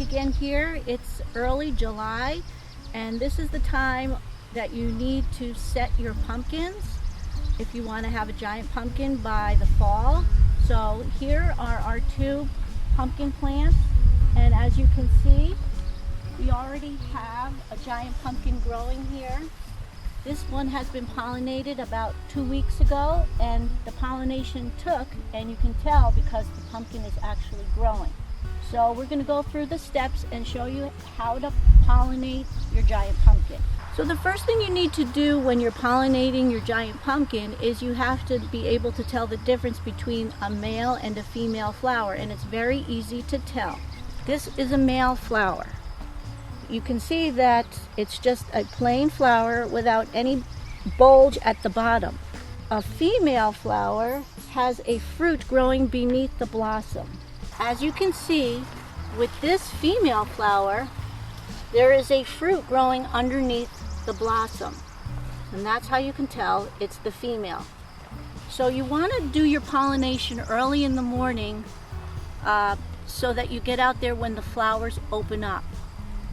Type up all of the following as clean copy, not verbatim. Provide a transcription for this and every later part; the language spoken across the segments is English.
again here. It's early July, and this is the time that you need to set your pumpkins if you want to have a giant pumpkin by the fall. So here are our two pumpkin plants, and as you can see, we already have a giant pumpkin growing here. This one has been pollinated about 2 weeks ago, and the pollination took, and you can tell because the pumpkin is actually growing. So we're going to go through the steps and show you how to pollinate your giant pumpkin. So the first thing you need to do when you're pollinating your giant pumpkin is you have to be able to tell the difference between a male and a female flower, and it's very easy to tell. This is a male flower. You can see that it's just a plain flower without any bulge at the bottom. A female flower has a fruit growing beneath the blossom. As you can see, with this female flower, there is a fruit growing underneath the blossom. And that's how you can tell it's the female. So you want to do your pollination early in the morning so that you get out there when the flowers open up,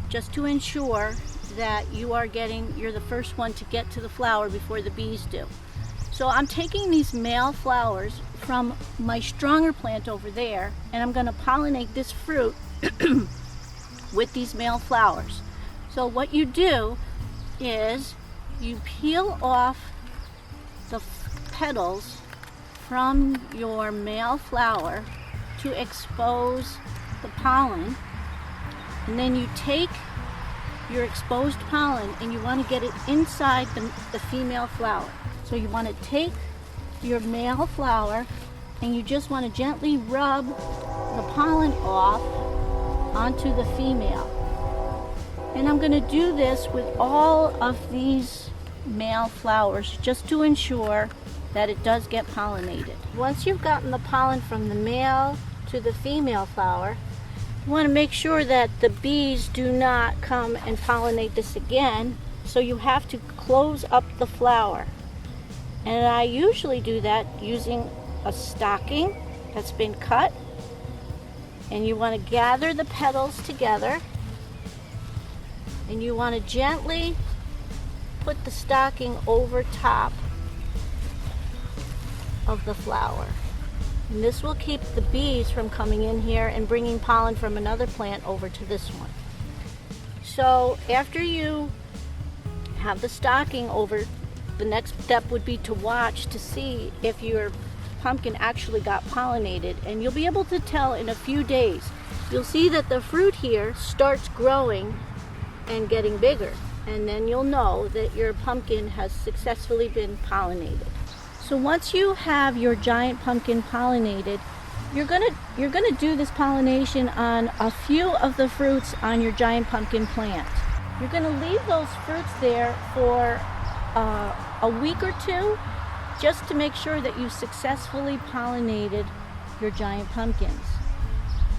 just to ensure that you're the first one to get to the flower before the bees do. So I'm taking these male flowers from my stronger plant over there, and I'm going to pollinate this fruit with these male flowers. So what you do is you peel off the petals from your male flower to expose the pollen, and then you take your exposed pollen and you want to get it inside the female flower. So you want to take your male flower and you just want to gently rub the pollen off onto the female. And I'm going to do this with all of these male flowers just to ensure that it does get pollinated. Once you've gotten the pollen from the male to the female flower, you want to make sure that the bees do not come and pollinate this again, so you have to close up the flower. And I usually do that using a stocking that's been cut, and you want to gather the petals together, and you want to gently put the stocking over top of the flower. And this will keep the bees from coming in here and bringing pollen from another plant over to this one. So after you have the stocking over, the next step would be to watch to see if your pumpkin actually got pollinated, and you'll be able to tell in a few days. You'll see that the fruit here starts growing and getting bigger, and then you'll know that your pumpkin has successfully been pollinated. So once you have your giant pumpkin pollinated, you're gonna do this pollination on a few of the fruits on your giant pumpkin plant. You're gonna leave those fruits there for a week or two, just to make sure that you successfully pollinated your giant pumpkins.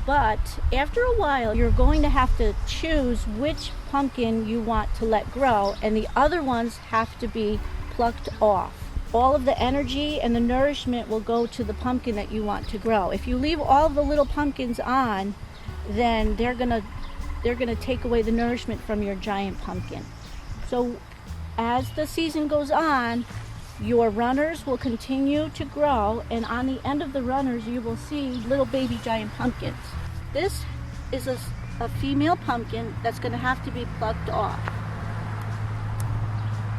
But after a while, you're going to have to choose which pumpkin you want to let grow, and the other ones have to be plucked off. All of the energy and the nourishment will go to the pumpkin that you want to grow. If you leave all the little pumpkins on, then they're gonna take away the nourishment from your giant pumpkin. So as the season goes on, your runners will continue to grow, and on the end of the runners you will see little baby giant pumpkins. This is a female pumpkin that's going to have to be plucked off.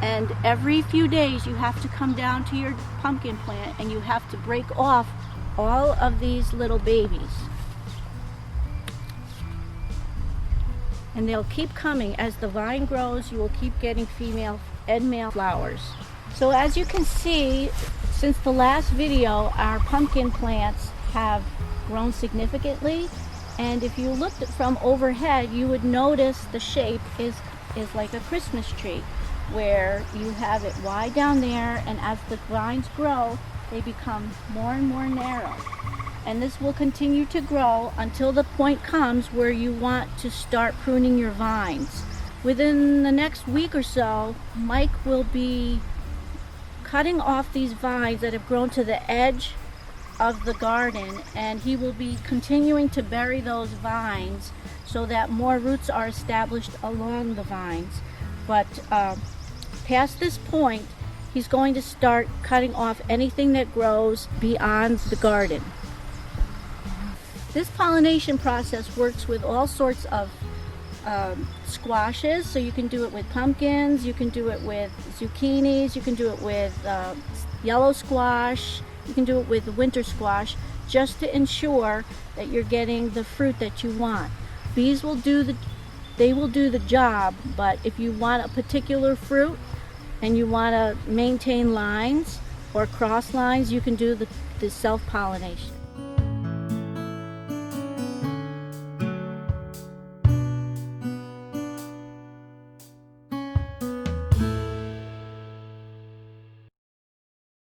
And every few days you have to come down to your pumpkin plant and you have to break off all of these little babies. And they'll keep coming. As the vine grows, you will keep getting female and male flowers. So as you can see, since the last video, our pumpkin plants have grown significantly. And if you looked from overhead, you would notice the shape is like a Christmas tree, where you have it wide down there, and as the vines grow, they become more and more narrow. And this will continue to grow until the point comes where you want to start pruning your vines. Within the next week or so, Mike will be cutting off these vines that have grown to the edge of the garden, and he will be continuing to bury those vines so that more roots are established along the vines. But past this point, he's going to start cutting off anything that grows beyond the garden. This pollination process works with all sorts of squashes, so you can do it with pumpkins, you can do it with zucchinis, you can do it with yellow squash, you can do it with winter squash, just to ensure that you're getting the fruit that you want. Bees will do the job, but if you want a particular fruit and you want to maintain lines or cross lines, you can do the self-pollination.